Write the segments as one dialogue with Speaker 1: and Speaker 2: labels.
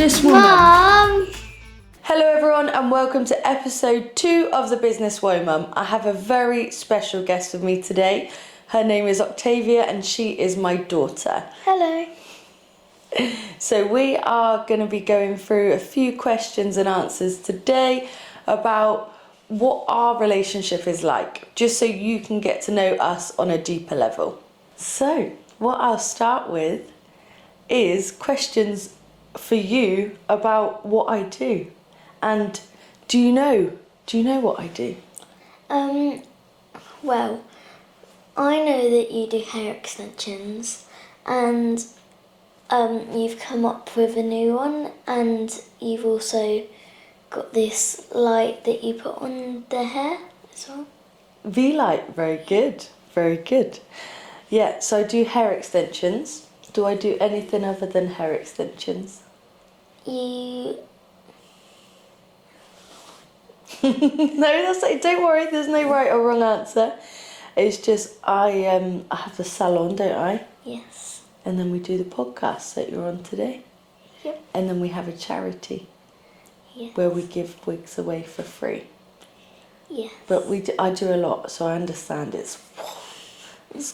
Speaker 1: Businesswoman.
Speaker 2: Mum!
Speaker 3: Hello everyone and welcome to episode 2 of the Business WoMum. I have a very special guest with me today. Her name is Octavia and she is my daughter.
Speaker 2: Hello.
Speaker 3: So we are going to be going through a few questions and answers today about what our relationship is like, just so you can get to know us on a deeper level. So what I'll start with is questions for you about what I do. And do you know what I do?
Speaker 2: Well, I know that you do hair extensions and you've come up with a new one, and you've also got this light that you put on the hair as well.
Speaker 3: V-light, very good, very good. Yeah, so I do hair extensions. Do I do anything other than hair extensions?
Speaker 2: You...
Speaker 3: No, don't worry, there's no right or wrong answer. It's just I have the salon, don't I?
Speaker 2: Yes.
Speaker 3: And then we do the podcast that you're on today.
Speaker 2: Yep.
Speaker 3: And then we have a charity
Speaker 2: Yes.
Speaker 3: where we give wigs away for free.
Speaker 2: Yes.
Speaker 3: But I do a lot, so I understand it's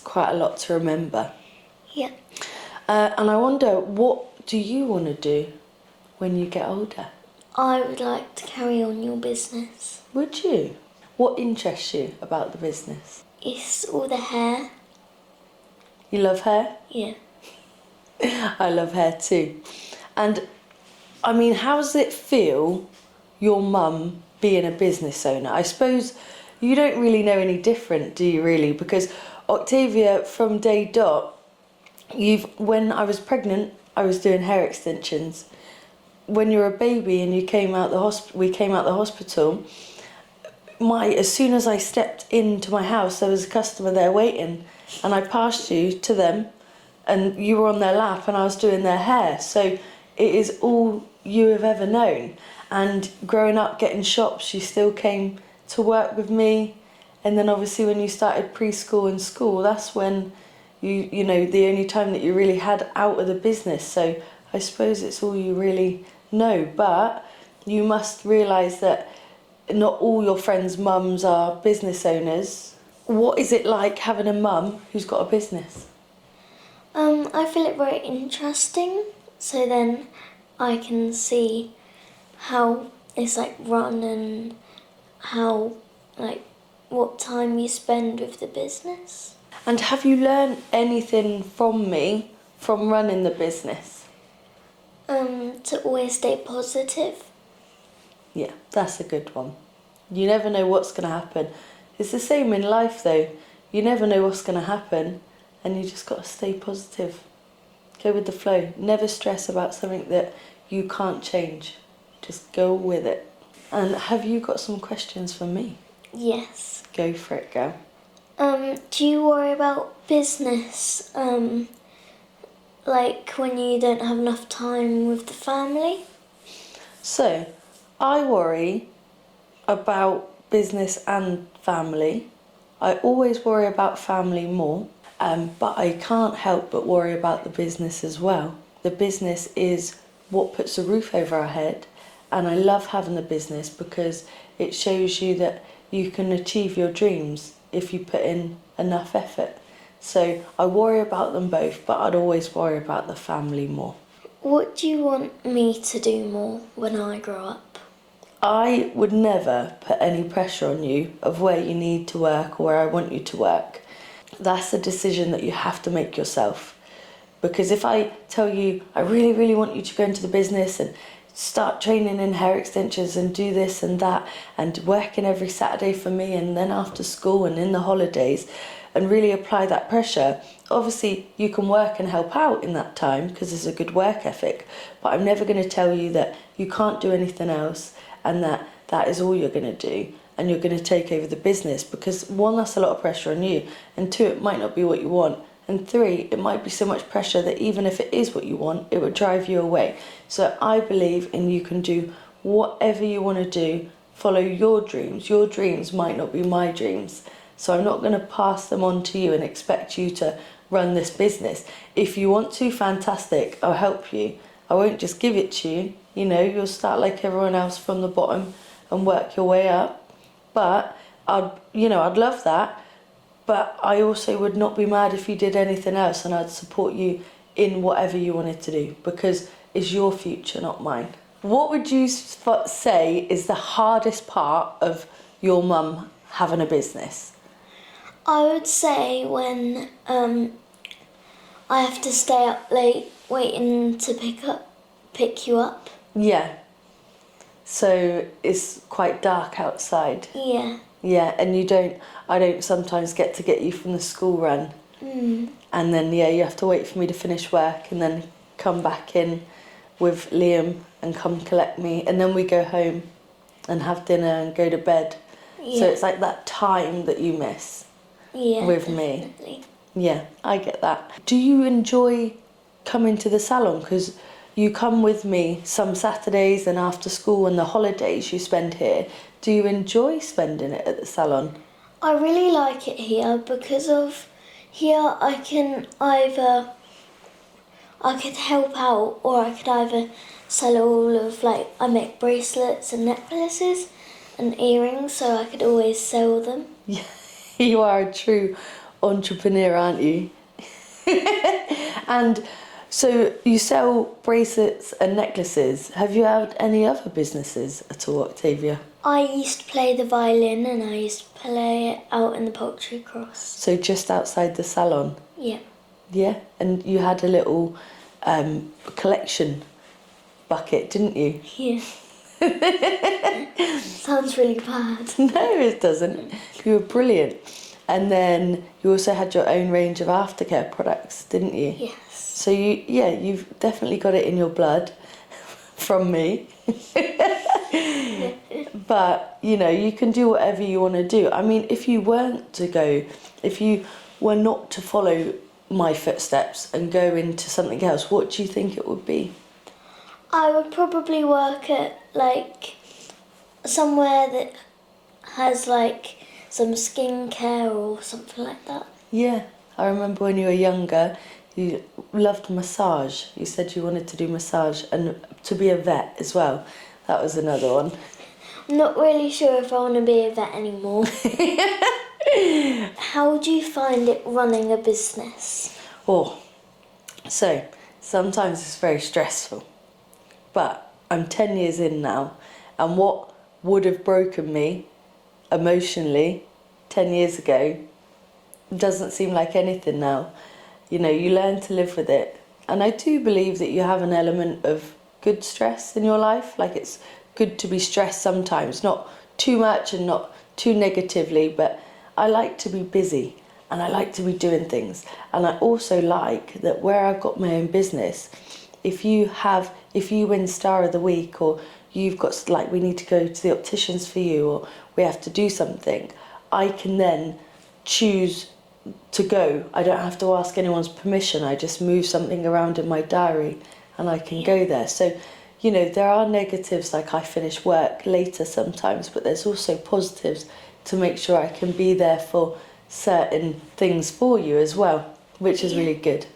Speaker 3: quite a lot to remember.
Speaker 2: Yep.
Speaker 3: And I wonder, what do you want to do when you get older?
Speaker 2: I would like to carry on your business.
Speaker 3: Would you? What interests you about the business?
Speaker 2: It's all the hair.
Speaker 3: You love hair?
Speaker 2: Yeah.
Speaker 3: I love hair too. And I mean, how does it feel, your mum being a business owner? I suppose you don't really know any different, do you really? Because Octavia, from day dot, when I was pregnant, I was doing hair extensions. When you're a baby and we came out the hospital, as soon as I stepped into my house, there was a customer there waiting, and I passed you to them, and you were on their lap, and I was doing their hair. So it is all you have ever known. And growing up, getting shops, you still came to work with me. And then obviously when you started preschool and school, that's when you know, the only time that you really had out of the business. So I suppose it's all you really know. But you must realise that not all your friends' mums are business owners. What is it like having a mum who's got a business?
Speaker 2: I feel it very interesting, so then I can see how it's like run and how, like, what time you spend with the business.
Speaker 3: And have you learned anything from me from running the business?
Speaker 2: To always stay positive.
Speaker 3: Yeah, that's a good one. You never know what's going to happen. It's the same in life though. You never know what's going to happen, and you just got to stay positive. Go with the flow. Never stress about something that you can't change. Just go with it. And have you got some questions for me?
Speaker 2: Yes.
Speaker 3: Go for it, girl.
Speaker 2: Do you worry about business, like when you don't have enough time with the family?
Speaker 3: So, I worry about business and family. I always worry about family more, but I can't help but worry about the business as well. The business is what puts a roof over our head, and I love having the business because it shows you that you can achieve your dreams if you put in enough effort. So I worry about them both, but I'd always worry about the family more.
Speaker 2: What do you want me to do more when I grow up?
Speaker 3: I would never put any pressure on you of where you need to work or where I want you to work. That's a decision that you have to make yourself. Because if I tell you, I really, really want you to go into the business and start training in hair extensions and do this and that and working every Saturday for me and then after school and in the holidays and really apply that pressure, obviously you can work and help out in that time because there's a good work ethic, but I'm never going to tell you that you can't do anything else and that is all you're going to do and you're going to take over the business, because one, that's a lot of pressure on you, and two, it might not be what you want, and three, it might be so much pressure that even if it is what you want, it would drive you away. So I believe in you can do whatever you want to do, follow your dreams. Your dreams might not be my dreams. So I'm not going to pass them on to you and expect you to run this business. If you want to, fantastic, I'll help you. I won't just give it to you. You know, you'll start like everyone else from the bottom and work your way up. But I'd love that. But I also would not be mad if you did anything else, and I'd support you in whatever you wanted to do, because it's your future, not mine. What would you say is the hardest part of your mum having a business?
Speaker 2: I would say when I have to stay up late waiting to pick you up.
Speaker 3: Yeah. So it's quite dark outside.
Speaker 2: Yeah.
Speaker 3: Yeah, and I don't sometimes get you from the school run.
Speaker 2: Mm.
Speaker 3: And then, you have to wait for me to finish work and then come back in with Liam and come collect me. And then we go home and have dinner and go to bed.
Speaker 2: Yeah.
Speaker 3: So it's like that time that you miss with
Speaker 2: definitely.
Speaker 3: me. Yeah, I get that. Do you enjoy coming to the salon? Because you come with me some Saturdays and after school and the holidays you spend here. Do you enjoy spending it at the salon?
Speaker 2: I really like it here because of here I could help out, or I could either sell all of I make bracelets and necklaces and earrings, so I could always sell them.
Speaker 3: Yeah, you are a true entrepreneur, aren't you? And so you sell bracelets and necklaces. Have you had any other businesses at all, Octavia?
Speaker 2: I used to play the violin and I used to play it out in the poultry cross.
Speaker 3: So just outside the salon?
Speaker 2: Yeah.
Speaker 3: Yeah, and you had a little collection bucket, didn't you?
Speaker 2: Yeah. Sounds really bad.
Speaker 3: No, it doesn't. You were brilliant. And then you also had your own range of aftercare products, didn't you?
Speaker 2: Yes.
Speaker 3: So you've definitely got it in your blood from me. But, you can do whatever you want to do. I mean, if you were not to follow my footsteps and go into something else, what do you think it would be?
Speaker 2: I would probably work at somewhere that has some skincare or something like that.
Speaker 3: Yeah, I remember when you were younger, you loved massage. You said you wanted to do massage and to be a vet as well. That was another one.
Speaker 2: I'm not really sure if I want to be a vet anymore. How do you find it running a business?
Speaker 3: Oh, so sometimes it's very stressful. But I'm 10 years in now, and what would have broken me emotionally 10 years ago doesn't seem like anything now. You learn to live with it. And I do believe that you have an element of good stress in your life. It's good to be stressed sometimes, not too much and not too negatively, but I like to be busy and I like to be doing things. And I also like that where I've got my own business, if you win Star of the Week, or you've got we need to go to the opticians for you, or we have to do something, I can then choose to go. I don't have to ask anyone's permission. I just move something around in my diary and I can go there. So, there are negatives, I finish work later sometimes, but there's also positives to make sure I can be there for certain things for you as well, which is really good.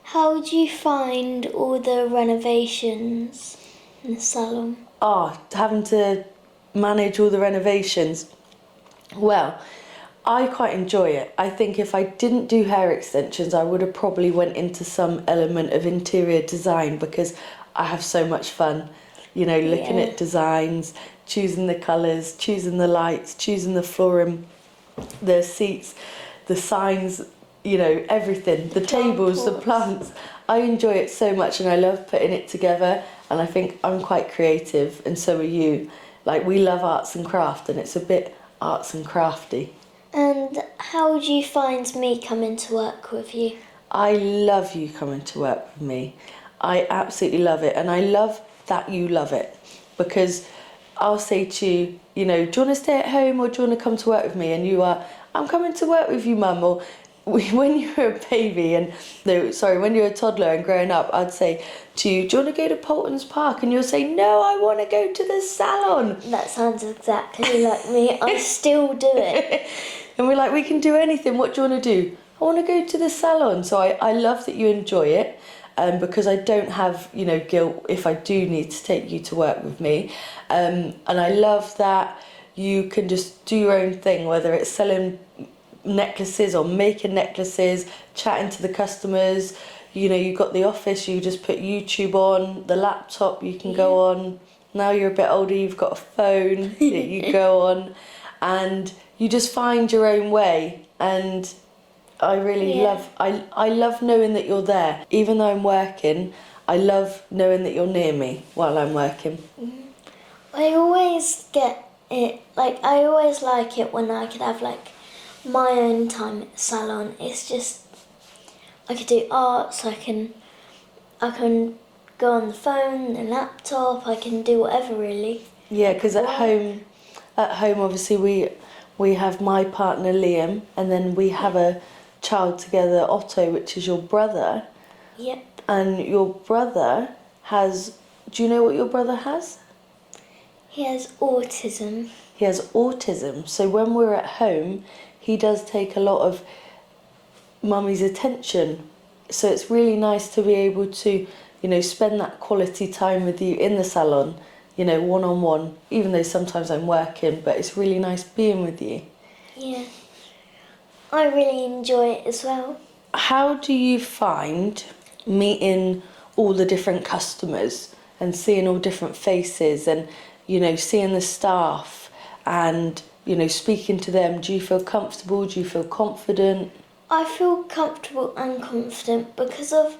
Speaker 2: How do you find all the renovations in the salon?
Speaker 3: Having to manage all the renovations. Well, I quite enjoy it. I think if I didn't do hair extensions, I would have probably went into some element of interior design, because I have so much fun, looking at designs, choosing the colours, choosing the lights, choosing the flooring, the seats, the signs, everything, the tables, the plants. I enjoy it so much and I love putting it together, and I think I'm quite creative and so are you. We love arts and craft, and it's a bit arts and crafty.
Speaker 2: And how do you find me coming to work with you?
Speaker 3: I love you coming to work with me. I absolutely love it, and I love that you love it, because I'll say to you, do you want to stay at home or do you want to come to work with me? And you are, I'm coming to work with you, Mum. Or when you were a baby when you were a toddler and growing up, I'd say to you, do you want to go to Poulton's Park? And you'll say, no, I want to go to the salon.
Speaker 2: That sounds exactly like me. I still do it.
Speaker 3: And we're like, we can do anything. What do you want to do? I want to go to the salon. So I love that you enjoy it. because I don't have, guilt if I do need to take you to work with me. And I love that you can just do your own thing, whether it's selling necklaces or making necklaces, chatting to the customers. You've got the office, you just put YouTube on, the laptop you can go on. Now you're a bit older, you've got a phone that you go on, and you just find your own way. And I really I love knowing that you're there. Even though I'm working, I love knowing that you're near me while I'm working.
Speaker 2: I always get it, I always like it when I could have my own time at the salon. It's just, I could do arts, I can go on the phone, the laptop, I can do whatever really.
Speaker 3: Yeah, because at home obviously we have my partner Liam, and then we have a child together, Otto, which is your brother.
Speaker 2: Yep.
Speaker 3: And your brother has, do you know what your brother has?
Speaker 2: He has autism.
Speaker 3: He has autism, so when we're at home, he does take a lot of mummy's attention. So it's really nice to be able to, spend that quality time with you in the salon, one-on-one, even though sometimes I'm working, but it's really nice being with you.
Speaker 2: Yeah. I really enjoy it as well.
Speaker 3: How do you find meeting all the different customers and seeing all different faces and, seeing the staff and, speaking to them? Do you feel comfortable? Do you feel confident?
Speaker 2: I feel comfortable and confident because of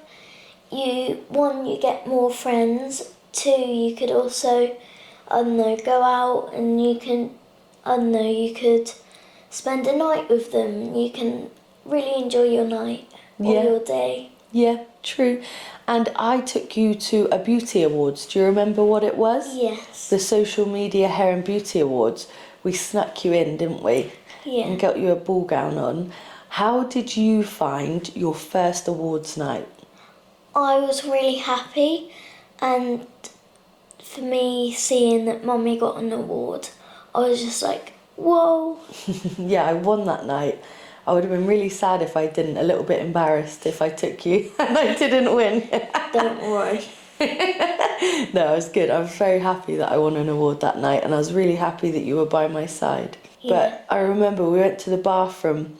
Speaker 2: one, you get more friends. Two, you could also, go out and you could spend a night with them. You can really enjoy your night or your day.
Speaker 3: Yeah, true. And I took you to a beauty awards. Do you remember what it was?
Speaker 2: Yes.
Speaker 3: The Social Media Hair and Beauty Awards. We snuck you in, didn't we?
Speaker 2: Yeah.
Speaker 3: And got you a ball gown on. How did you find your first awards night?
Speaker 2: I was really happy, and for me, seeing that Mummy got an award, I was just like, whoa.
Speaker 3: Yeah, I won that night. I would have been really sad if I didn't, a little bit embarrassed if I took you and I didn't win.
Speaker 2: Don't worry.
Speaker 3: No, it was good. I was very happy that I won an award that night, and I was really happy that you were by my side.
Speaker 2: Yeah.
Speaker 3: But I remember we went to the bathroom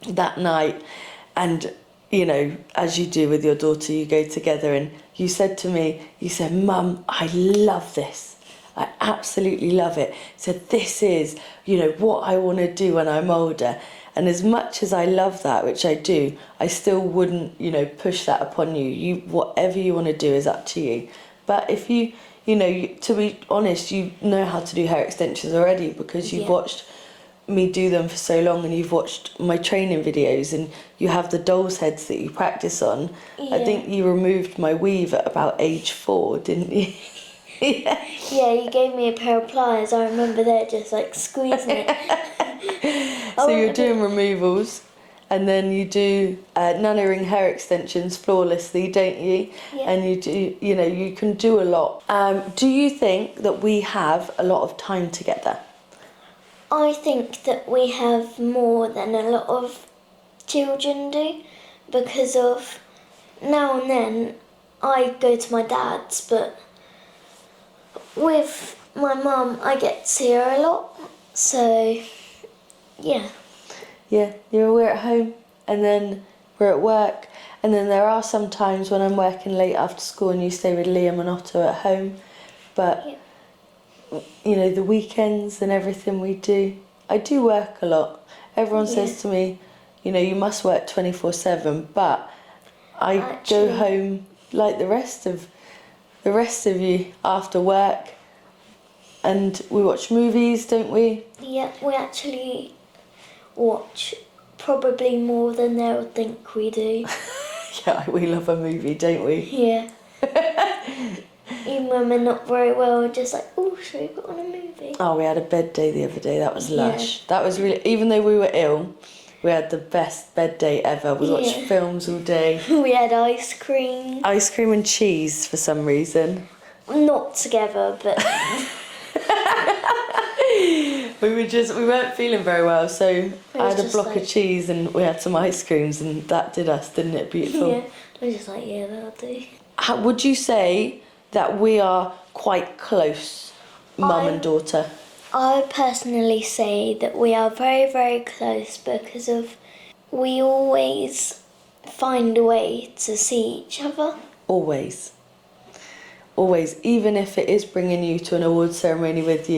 Speaker 3: that night, and as you do with your daughter, you go together, and you said to me, Mum, I love this. I absolutely love it. So this is, what I want to do when I'm older. And as much as I love that, which I do, I still wouldn't, push that upon you. Whatever you want to do is up to you. But if you, to be honest, you know how to do hair extensions already because you've watched me do them for so long, and you've watched my training videos, and you have the doll's heads that you practice on.
Speaker 2: Yeah.
Speaker 3: I think you removed my weave at about age 4, didn't you?
Speaker 2: Yeah, you gave me a pair of pliers. I remember there just squeezing it.
Speaker 3: So you're doing removals, and then you do nano ring hair extensions flawlessly, don't you?
Speaker 2: Yeah.
Speaker 3: And you do, you can do a lot. Do you think that we have a lot of time together?
Speaker 2: I think that we have more than a lot of children do, because of now and then I go to my dad's, but with my mum I get to see her a lot, so yeah.
Speaker 3: Yeah, we're at home, and then we're at work, and then there are some times when I'm working late after school and you stay with Liam and Otto at home, but the weekends and everything we do, I do work a lot. Everyone says to me, you must work 24/7, but I go home like the rest of you after work, and we watch movies, don't we?
Speaker 2: Yeah, we actually watch probably more than they'll think we do.
Speaker 3: Yeah, we love a movie, don't we?
Speaker 2: Yeah. Even when we're not very well, we're just oh, should we put on a movie?
Speaker 3: Oh, we had a bed day the other day. That was lush. That was really, even though we were ill, we had the best bed day ever. We watched films all day.
Speaker 2: We had ice cream.
Speaker 3: Ice cream and cheese for some reason.
Speaker 2: Not together, but
Speaker 3: we weren't feeling very well, so I had a block
Speaker 2: just
Speaker 3: of cheese and we had some ice creams, and that did us, didn't it? Beautiful.
Speaker 2: yeah, I was just like, yeah, that'll do.
Speaker 3: Would you say that we are quite close, mum and daughter?
Speaker 2: I personally say that we are very, very close because of we always find a way to see each other.
Speaker 3: Always. Always, even if it is bringing you to an awards ceremony with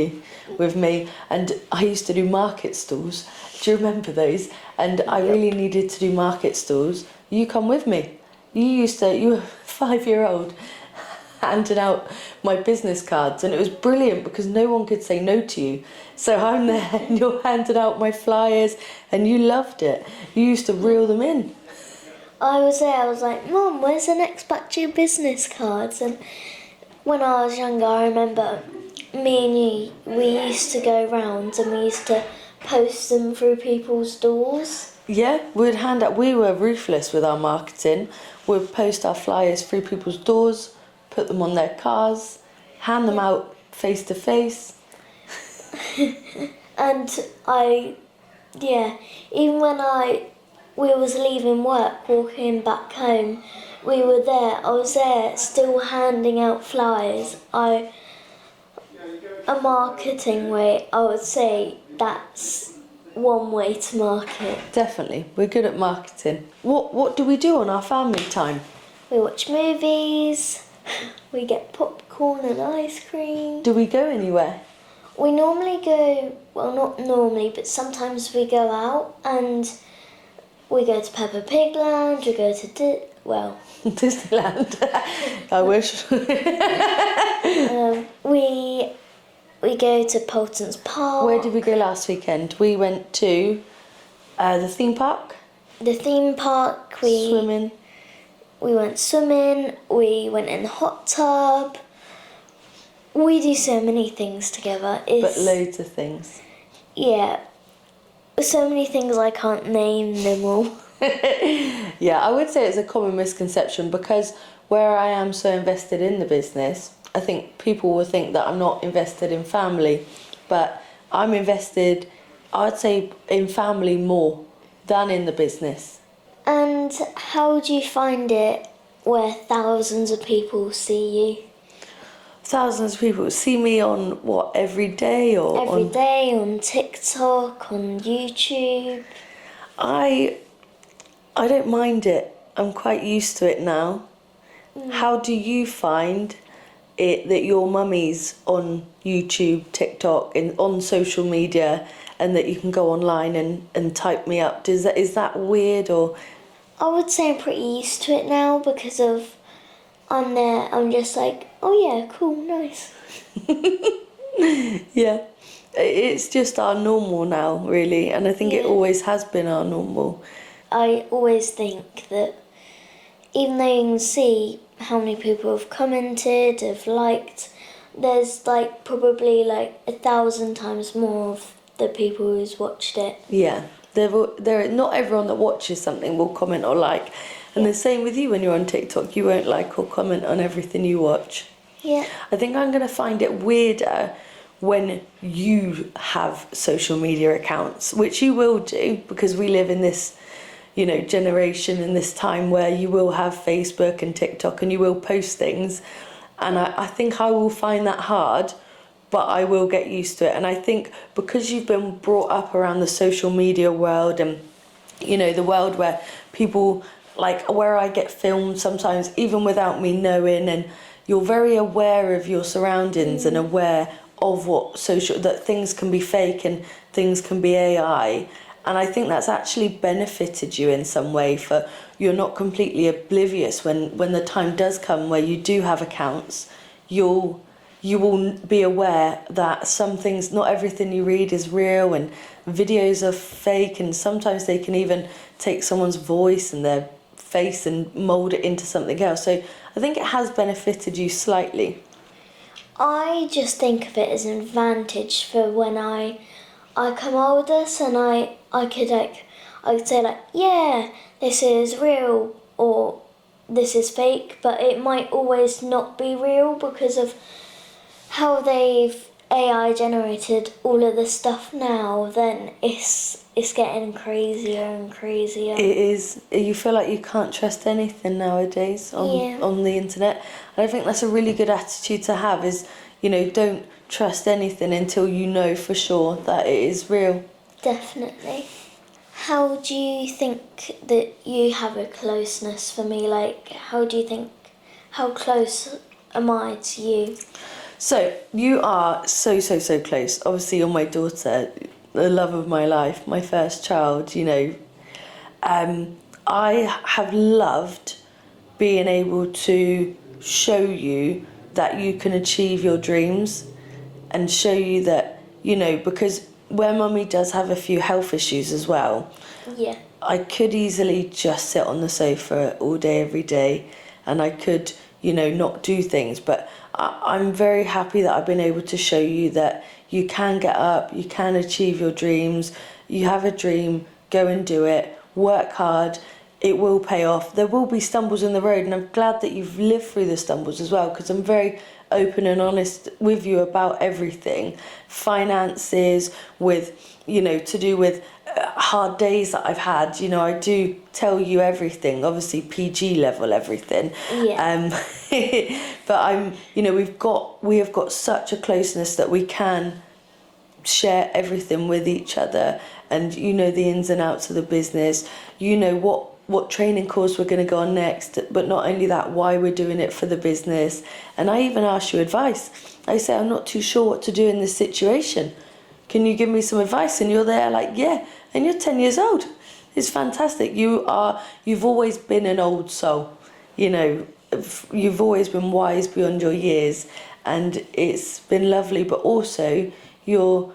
Speaker 3: me. And I used to do market stalls. Do you remember those? And I really needed to do market stalls. You come with me. You were a 5-year-old handing out my business cards, and it was brilliant because no one could say no to you. So I'm there and you're handing out my flyers, and you loved it. You used to reel them in.
Speaker 2: I was there, I was like, Mum, where's the next batch of business cards? And when I was younger, I remember me and you, we used to go round and we used to post them through people's doors.
Speaker 3: Yeah, we were ruthless with our marketing. We'd post our flyers through people's doors, put them on their cars, hand them out face to face.
Speaker 2: And even when we was leaving work, walking back home, I was there still handing out flyers. A marketing way, I would say that's one way to market.
Speaker 3: Definitely, we're good at marketing. What do we do on our family time?
Speaker 2: We watch movies, we get popcorn and ice cream.
Speaker 3: Do we go anywhere?
Speaker 2: We normally go, well not normally, but sometimes we go out and we go to Peppa Pig Land, we go to
Speaker 3: Disneyland. I wish.
Speaker 2: We go to Polton's Park.
Speaker 3: Where did we go last weekend? We went to the theme park.
Speaker 2: The theme park.
Speaker 3: Swimming.
Speaker 2: We went swimming. We went in the hot tub. We do so many things together.
Speaker 3: But loads of things.
Speaker 2: Yeah. So many things I can't name them all.
Speaker 3: Yeah, I would say it's a common misconception because where I am so invested in the business, I think people will think that I'm not invested in family, but I'm invested, I'd say, in family more than in the business.
Speaker 2: And how do you find it where thousands of people see you?
Speaker 3: Thousands of people see me on what, every day or
Speaker 2: every day on TikTok, on YouTube.
Speaker 3: I don't mind it. I'm quite used to it now. How do you find it that your mummy's on YouTube, TikTok, and on social media, and that you can go online and type me up? Is that weird or?
Speaker 2: I would say I'm pretty used to it now because of I'm there. I'm just like, oh yeah, cool, nice.
Speaker 3: Yeah, it's just our normal now, really, and I think it always has been our normal.
Speaker 2: I always think that even though you can see how many people have commented, have liked, there's like probably like 1,000 times more of the people who's watched it.
Speaker 3: Yeah, there. Not everyone that watches something will comment or like, and the same with you when you're on TikTok. You won't like or comment on everything you watch.
Speaker 2: Yeah.
Speaker 3: I think I'm going to find it weirder when you have social media accounts, which you will do because we live in this, generation in this time where you will have Facebook and TikTok and you will post things. And I think I will find that hard, but I will get used to it. And I think because you've been brought up around the social media world and, the world where people, like where I get filmed sometimes, even without me knowing, and you're very aware of your surroundings and aware of that things can be fake and things can be AI. And I think that's actually benefited you in some way, for you're not completely oblivious when the time does come where you do have accounts. You will be aware that some things, not everything you read is real, and videos are fake, and sometimes they can even take someone's voice and their face and mould it into something else. So I think it has benefited you slightly.
Speaker 2: I just think of it as an advantage for when I come older, and I could say like, yeah, this is real or this is fake, but it might always not be real because of how they've AI generated all of the stuff now, then it's getting crazier and crazier.
Speaker 3: It is. You feel like you can't trust anything nowadays on the internet. And I think that's a really good attitude to have. Is, don't trust anything until you know for sure that it is real.
Speaker 2: Definitely. How do you think that you have a closeness for me? Like, how close am I to you?
Speaker 3: So you are so close. Obviously, you're my daughter, the love of my life, my first child. I have loved being able to show you that you can achieve your dreams, and show you that, because where Mummy does have a few health issues as well,
Speaker 2: Yeah.
Speaker 3: I could easily just sit on the sofa all day, every day, and I could, not do things. But I'm very happy that I've been able to show you that you can get up, you can achieve your dreams. You have a dream, go and do it, work hard, it will pay off. There will be stumbles in the road, and I'm glad that you've lived through the stumbles as well, because I'm very open and honest with you about everything. Finances, with, to do with hard days that I've had. I do tell you everything, obviously PG level everything.
Speaker 2: Yeah.
Speaker 3: But we have got such a closeness that we can share everything with each other, and the ins and outs of the business, what training course we're going to go on next, but not only that, why we're doing it for the business. And I even ask you advice. I say, I'm not too sure what to do in this situation, can you give me some advice? And you're there like, yeah. And you're 10 years old. It's fantastic. You've always been an old soul, you've always been wise beyond your years, and it's been lovely. But also you're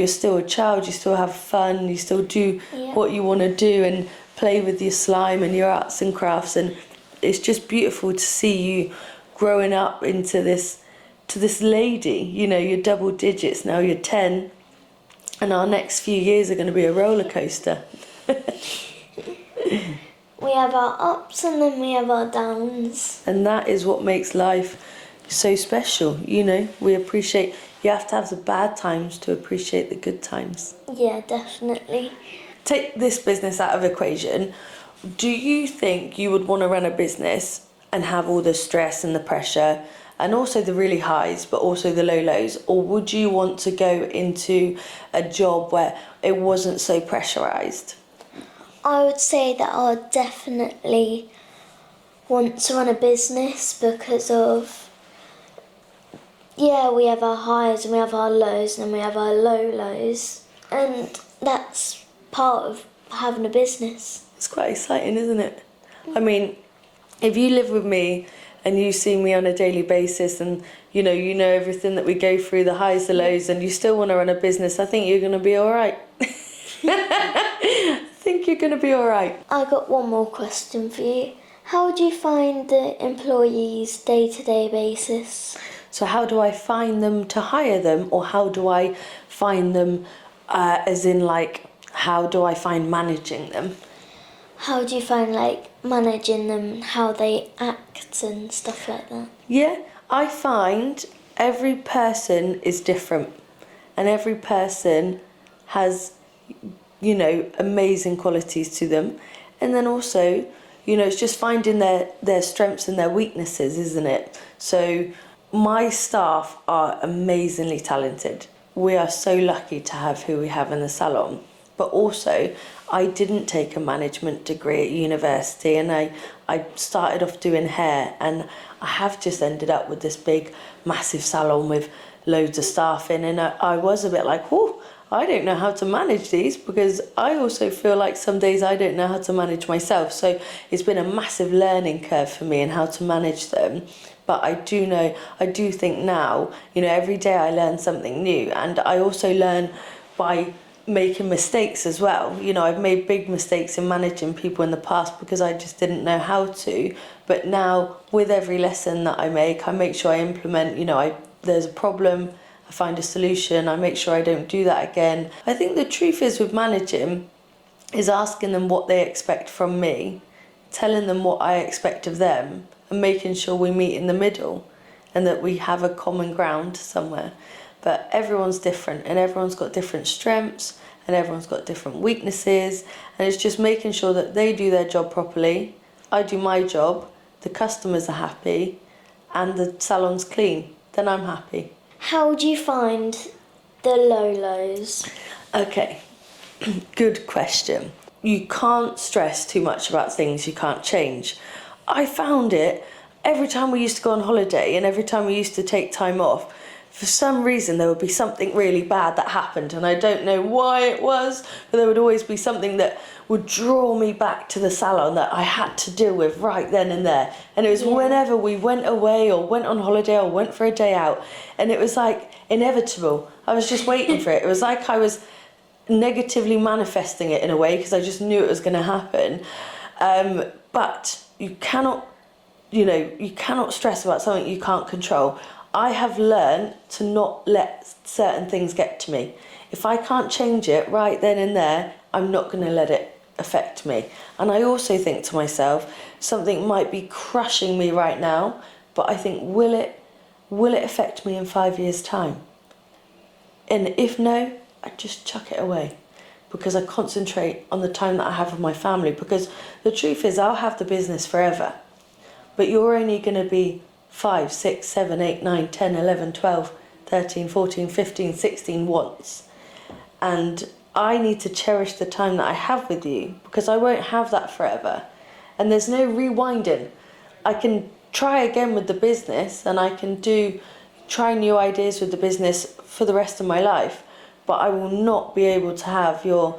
Speaker 3: still a child, you still have fun, you still do what you want to do, and play with your slime and your arts and crafts. And it's just beautiful to see you growing up into this lady. You're double digits now, you're 10, and our next few years are going to be a roller coaster.
Speaker 2: We have our ups and then we have our downs.
Speaker 3: And that is what makes life so special. We appreciate, you have to have the bad times to appreciate the good times.
Speaker 2: Yeah, definitely.
Speaker 3: Take this business out of equation. Do you think you would want to run a business and have all the stress and the pressure, and also the really highs, but also the low lows? Or would you want to go into a job where it wasn't so pressurised?
Speaker 2: I would say that I would definitely want to run a business because of, we have our highs and we have our lows and we have our low lows. And that's part of having a business.
Speaker 3: It's quite exciting, isn't it? I mean, if you live with me and you see me on a daily basis, and you know everything that we go through, the highs, the lows, and you still want to run a business, I think you're going to be all right. I think you're going to be all right.
Speaker 2: I got one more question for you. How do you find the employees day-to-day basis?
Speaker 3: So how do I find them to hire them, or how do I find them, as in like, how do I find managing them?
Speaker 2: How do you find managing them, how they act and stuff like that?
Speaker 3: Yeah, I find every person is different, and every person has, amazing qualities to them. And then also, it's just finding their strengths and their weaknesses, isn't it? So my staff are amazingly talented. We are so lucky to have who we have in the salon. But also, I didn't take a management degree at university, and I started off doing hair, and I have just ended up with this big, massive salon with loads of staff in, and I was a bit like, oh, I don't know how to manage these, because I also feel like some days I don't know how to manage myself. So it's been a massive learning curve for me in how to manage them. But I do think now, every day I learn something new, and I also learn by making mistakes as well. I've made big mistakes in managing people in the past because I just didn't know how to. But now, with every lesson that I make sure I implement, there's a problem, I find a solution, I make sure I don't do that again. I think the truth is, with managing, is asking them what they expect from me, telling them what I expect of them, and making sure we meet in the middle and that we have a common ground somewhere. but everyone's different and everyone's got different strengths and everyone's got different weaknesses, and it's just making sure that they do their job properly, I do my job, the customers are happy and the salon's clean, then I'm happy.
Speaker 2: How do you find the low lows?
Speaker 3: Okay, good question. You can't stress too much about things you can't change. I found it every time we used to go on holiday and every time we used to take time off, for some reason there would be something really bad that happened, and I don't know why it was, but there would always be something that would draw me back to the salon that I had to deal with right then and there. And it was whenever we went away or went on holiday or went for a day out, and it was like inevitable. I was just waiting for it. It was like I was negatively manifesting it in a way because I just knew it was going to happen. But you cannot stress about something you can't control. I have learned to not let certain things get to me. If I can't change it right then and there, I'm not going to let it affect me. And I also think to myself, something might be crushing me right now, but I think, will it affect me in 5 years' time? And if no, I just chuck it away, because I concentrate on the time that I have with my family. Because the truth is, I'll have the business forever, but you're only going to be 5, 6, 7, 8, 9, 10, 11, 12, 13, 14, 15, 16 once. And I need to cherish the time that I have with you, because I won't have that forever. And there's no rewinding. I can try again with the business, and I can try new ideas with the business for the rest of my life, but I will not be able to have you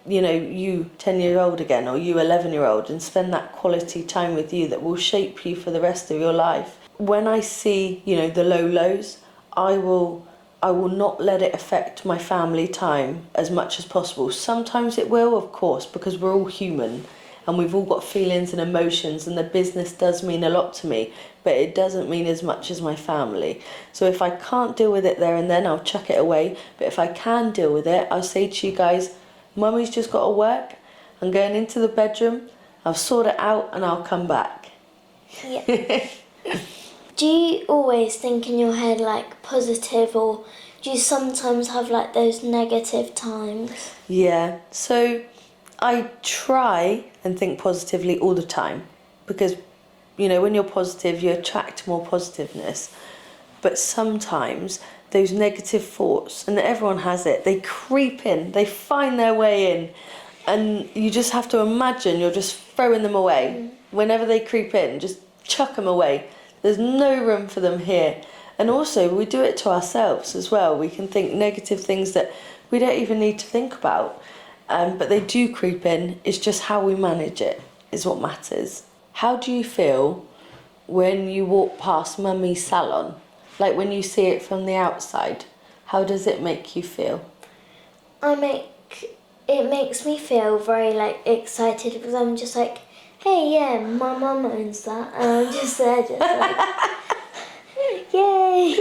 Speaker 3: 10-year-old again, or you 11-year-old, and spend that quality time with you that will shape you for the rest of your life. When I see, the low lows, I will not let it affect my family time as much as possible. Sometimes it will, of course, because we're all human and we've all got feelings and emotions, and the business does mean a lot to me, but it doesn't mean as much as my family. So if I can't deal with it there and then, I'll chuck it away. But if I can deal with it, I'll say to you guys, Mummy's just got to work. I'm going into the bedroom. I'll sort it out and I'll come back.
Speaker 2: Yeah. Do you always think in your head like positive, or do you sometimes have like those negative times?
Speaker 3: Yeah, so I try and think positively all the time, because when you're positive you attract more positiveness. But sometimes those negative thoughts, and everyone has it, they creep in, they find their way in, and you just have to imagine you're just throwing them away. Whenever they creep in, just chuck them away. There's no room for them here. And also, we do it to ourselves as well. We can think negative things that we don't even need to think about. But they do creep in. It's just how we manage it is what matters. How do you feel when you walk past Mummy's salon? Like when you see it from the outside, how does it make you feel?
Speaker 2: It makes me feel very like excited, because I'm just like, hey, yeah, my mum owns that, and I'm just there, just like, yay!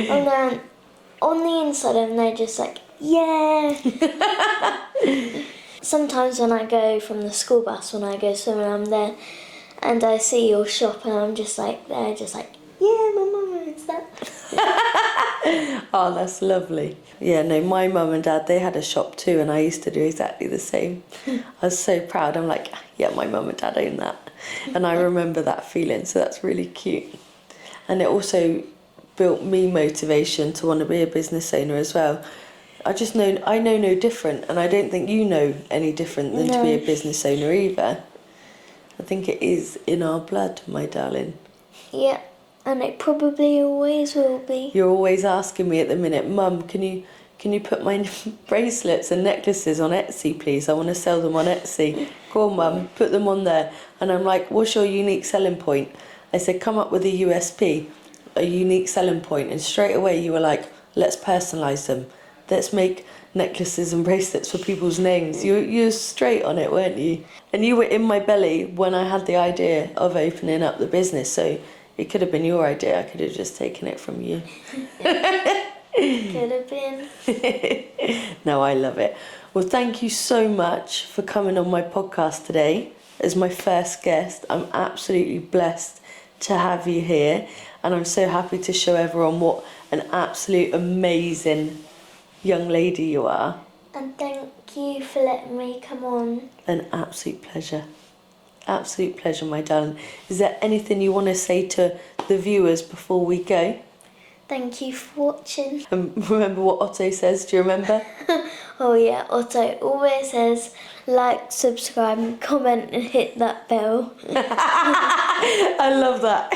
Speaker 2: And then on the inside, I'm there just like, yeah! Sometimes when I go from the school bus, when I go swimming, I'm there, and I see your shop, and I'm just like there, just like, yeah, my mum owns that.
Speaker 3: Oh, that's lovely. Yeah, no, my mum and dad, they had a shop too, and I used to do exactly the same. I was so proud. I'm like, yeah, my mum and dad own that. And I remember that feeling, so that's really cute. And it also built me motivation to want to be a business owner as well. I know no different, and I don't think you know any different than to be a business owner either. I think it is in our blood, my darling.
Speaker 2: Yeah. And it probably always will be.
Speaker 3: You're always asking me at the minute, Mum, can you put my bracelets and necklaces on Etsy, please? I want to sell them on Etsy. Go on, Mum, put them on there. And I'm like, what's your unique selling point? I said, come up with a USP, a unique selling point. And straight away you were like, let's personalise them. Let's make necklaces and bracelets for people's names. You were straight on it, weren't you? And you were in my belly when I had the idea of opening up the business. So it could have been your idea. I could have just taken it from you.
Speaker 2: Could have been.
Speaker 3: No, I love it. Well, thank you so much for coming on my podcast today as my first guest. I'm absolutely blessed to have you here, and I'm so happy to show everyone what an absolute amazing young lady you are.
Speaker 2: And thank you for letting me come on.
Speaker 3: An absolute pleasure. Absolute pleasure, my darling. Is there anything you want to say to the viewers before we go?
Speaker 2: Thank you for watching.
Speaker 3: And remember what Otto says, do you remember?
Speaker 2: Oh yeah, Otto always says like, subscribe and comment and hit that bell.
Speaker 3: I love that.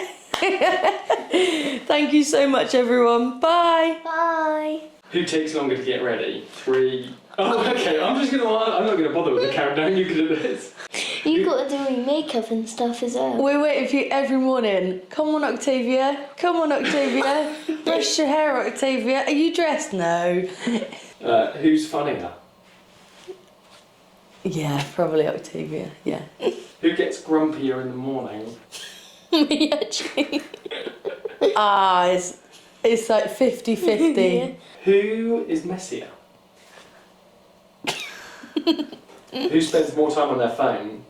Speaker 3: Thank you so much, everyone. Bye.
Speaker 2: Bye.
Speaker 1: Who takes longer to get ready? 3. Oh, okay. I'm not gonna bother with the countdown. You can do this.
Speaker 2: You've got to do your makeup and stuff as well.
Speaker 3: We're waiting for you every morning. Come on, Octavia. Come on, Octavia. Brush your hair, Octavia. Are you dressed? No.
Speaker 1: Who's funnier?
Speaker 3: Yeah, probably Octavia. Yeah.
Speaker 1: Who gets grumpier in the morning?
Speaker 2: Me, actually.
Speaker 3: It's like 50-50.
Speaker 2: Yeah.
Speaker 1: Who is messier? Who spends more time on their phone?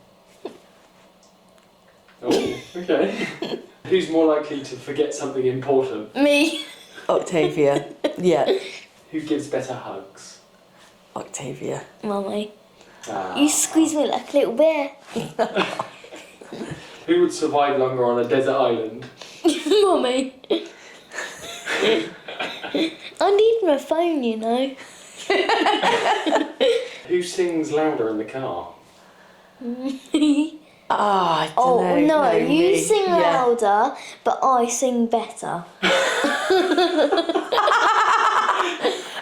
Speaker 1: Oh, okay. Who's more likely to forget something important?
Speaker 2: Me.
Speaker 3: Octavia. Yeah.
Speaker 1: Who gives better hugs?
Speaker 3: Octavia.
Speaker 2: Mummy.
Speaker 1: Ah.
Speaker 2: You squeeze me like a little bear.
Speaker 1: Who would survive longer on a desert island?
Speaker 2: Mummy. I need my phone, you know.
Speaker 1: Who sings louder in the car?
Speaker 2: Me.
Speaker 3: I don't
Speaker 2: Oh,
Speaker 3: know.
Speaker 2: no, you
Speaker 3: me.
Speaker 2: sing
Speaker 3: Yeah.
Speaker 2: louder, but I sing better.